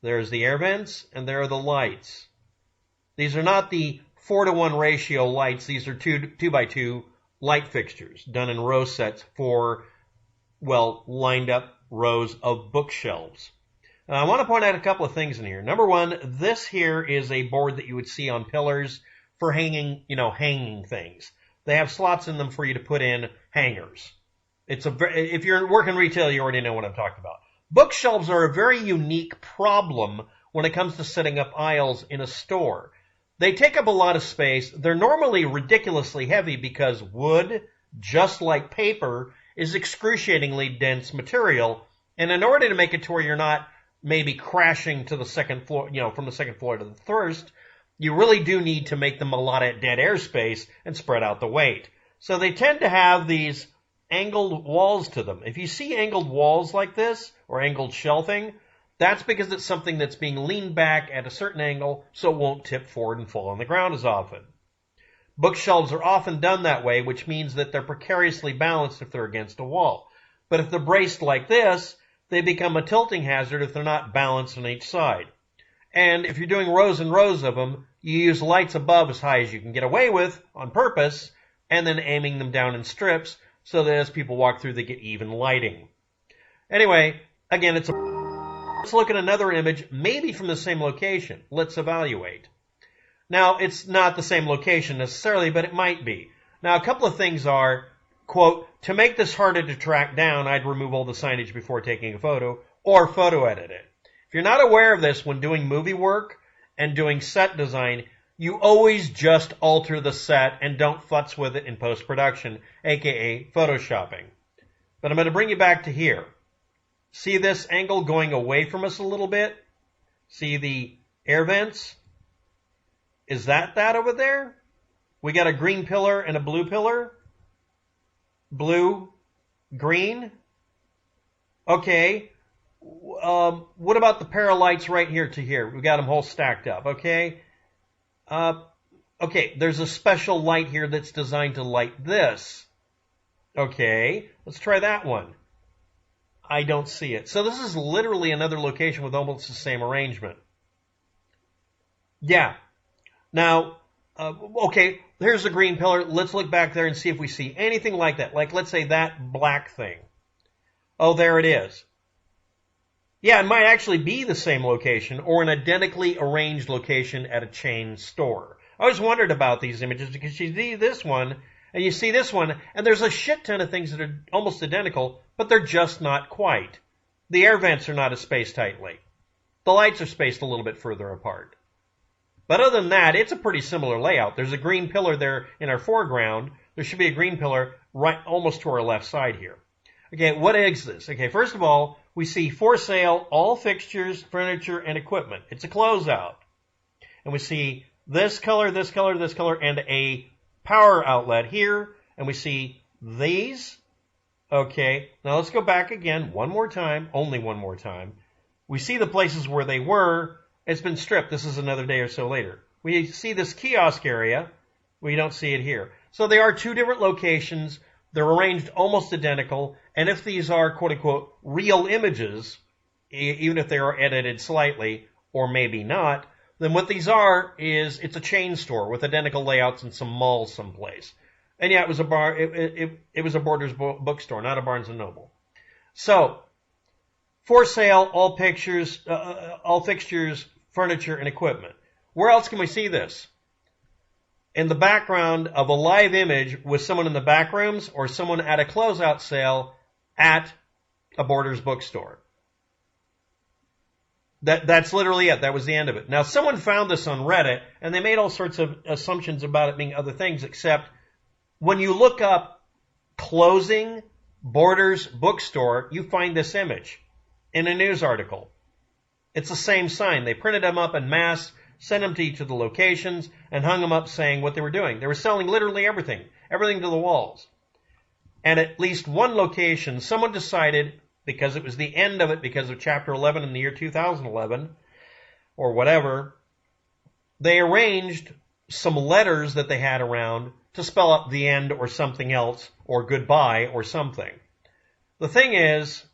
There's the air vents, and there are the lights. These are not the 4-to-1 ratio lights. These are 2-by-2 light fixtures done in row sets for, well, lined up rows of bookshelves. I want to point out a couple of things in here. Number one, this here is a board that you would see on pillars for hanging, hanging things. They have slots in them for you to put in hangers. If you're working retail, you already know what I'm talking about. Bookshelves are a very unique problem when it comes to setting up aisles in a store. They take up a lot of space. They're normally ridiculously heavy because wood, just like paper, is excruciatingly dense material. And in order to make it to where you're not maybe crashing to the second floor, from the second floor to the first, you really do need to make them a lot of dead air space and spread out the weight. So they tend to have these angled walls to them. If you see angled walls like this, or angled shelving, that's because it's something that's being leaned back at a certain angle so it won't tip forward and fall on the ground as often. Bookshelves are often done that way, which means that they're precariously balanced if they're against a wall. But if they're braced like this, they become a tilting hazard if they're not balanced on each side. And if you're doing rows and rows of them, you use lights above as high as you can get away with on purpose, and then aiming them down in strips so that as people walk through, they get even lighting. Anyway, again, let's look at another image, maybe from the same location. Let's evaluate. Now, it's not the same location necessarily, but it might be. Now, a couple of things are, quote, to make this harder to track down, I'd remove all the signage before taking a photo, or photo edit it. If you're not aware of this when doing movie work and doing set design, you always just alter the set and don't futz with it in post-production, aka photoshopping. But I'm going to bring you back to here. See this angle going away from us a little bit? See the air vents? Is that over there? We got a green pillar and a blue pillar. Blue, green. Okay. What about the pair of lights right here to here? We got them all stacked up, okay? Okay, there's a special light here that's designed to light this. Okay, let's try that one. I don't see it. So this is literally another location with almost the same arrangement. Yeah. Now, okay, here's the green pillar. Let's look back there and see if we see anything like that. Like, let's say that black thing. Oh, there it is. Yeah, it might actually be the same location or an identically arranged location at a chain store. I always wondered about these images because you see this one and you see this one, and there's a shit ton of things that are almost identical, but they're just not quite. The air vents are not spaced tightly. The lights are spaced a little bit further apart. But other than that, it's a pretty similar layout. There's a green pillar there in our foreground. There should be a green pillar right almost to our left side here. Okay, what is this? Okay, first of all, we see for sale all fixtures, furniture, and equipment. It's a closeout. And we see this color, this color, this color, and a power outlet here. And we see these. Okay, now let's go back again one more time, only one more time. We see the places where they were. It's been stripped. This is another day or so later. We see this kiosk area. We don't see it here. So they are two different locations. They're arranged almost identical. And if these are, quote unquote, real images, even if they are edited slightly, or maybe not, then what these are is it's a chain store with identical layouts in some mall someplace. And yeah, it was it was a Borders bookstore, not a Barnes & Noble. So, for sale, all fixtures, furniture, and equipment. Where else can we see this? In the background of a live image with someone in the back rooms or someone at a closeout sale at a Borders bookstore. That's literally it. That was the end of it. Now, someone found this on Reddit, and they made all sorts of assumptions about it being other things, except when you look up closing Borders bookstore, you find this image in a news article. It's the same sign. They printed them up en masse, sent them to each of the locations, and hung them up saying what they were doing. They were selling literally everything to the walls. And at least one location, someone decided, because it was the end of it, because of Chapter 11 in the year 2011, or whatever, they arranged some letters that they had around to spell out the end or something else, or goodbye or something. The thing is,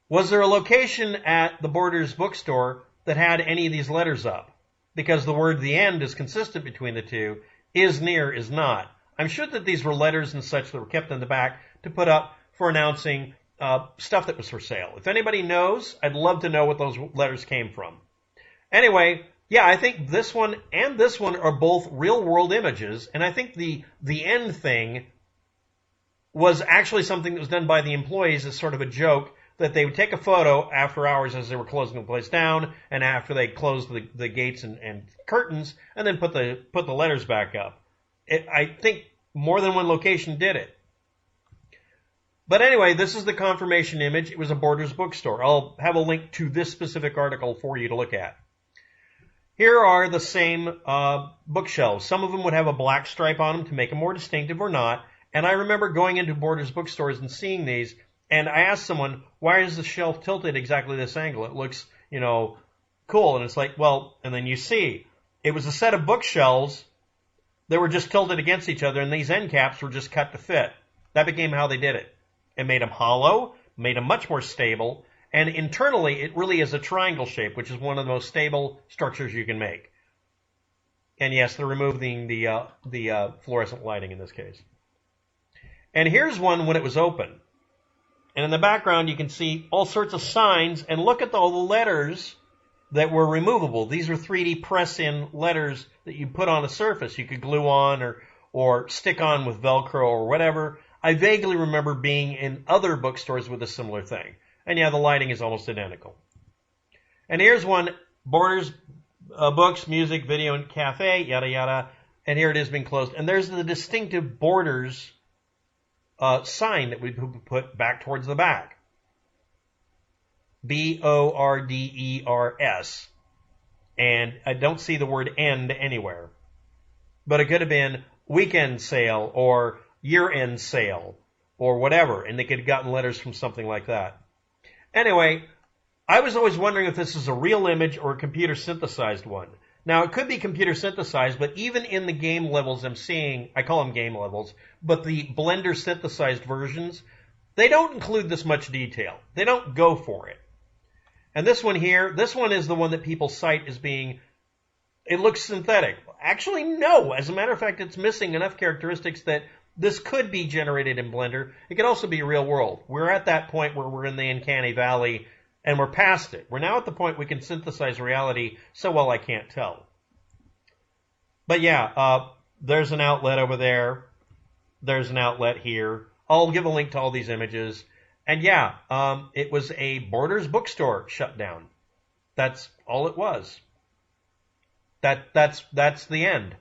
Was there a location at the Borders bookstore that had any of these letters up? Because the word the end is consistent between the two. Is near is not. I'm sure that these were letters and such that were kept in the back to put up for announcing stuff that was for sale. If anybody knows, I'd love to know what those letters came from. Anyway, yeah, I think this one and this one are both real-world images, and I think the end thing was actually something that was done by the employees as sort of a joke, that they would take a photo after hours as they were closing the place down and after they closed the gates and curtains, and then put the letters back up. I think more than one location did it. But anyway, this is the confirmation image. It was a Borders bookstore. I'll have a link to this specific article for you to look at. Here are the same bookshelves. Some of them would have a black stripe on them to make them more distinctive or not. And I remember going into Borders bookstores and seeing these, and I asked someone, why is the shelf tilted exactly this angle? It looks, cool. And it's like, well, and then you see, it was a set of bookshelves that were just tilted against each other, and these end caps were just cut to fit. That became how they did it. It made them hollow, made them much more stable, and internally it really is a triangle shape, which is one of the most stable structures you can make. And yes, they're removing the fluorescent lighting in this case. And here's one when it was open. And in the background you can see all sorts of signs, and look at all the letters that were removable. These are 3D press-in letters that you put on a surface. You could glue on or stick on with Velcro or whatever. I vaguely remember being in other bookstores with a similar thing. And yeah, the lighting is almost identical. And here's one, Borders, books, music, video, and cafe, yada, yada. And here it is being closed. And there's the distinctive Borders sign that we put back towards the back. Borders. And I don't see the word end anywhere. But it could have been weekend sale or year-end sale or whatever. And they could have gotten letters from something like that. Anyway, I was always wondering if this is a real image or a computer synthesized one. Now, it could be computer synthesized, but even in the game levels I'm seeing, I call them game levels, but the Blender synthesized versions, they don't include this much detail. They don't go for it. And this one here, this one is the one that people cite as being, it looks synthetic. Actually, no. As a matter of fact, it's missing enough characteristics that this could be generated in Blender. It could also be real world. We're at that point where we're in the uncanny valley and we're past it. We're now at the point we can synthesize reality so well I can't tell. But yeah, there's an outlet over there. There's an outlet here. I'll give a link to all these images. And yeah, it was a Borders bookstore shut down. That's all it was. That's the end.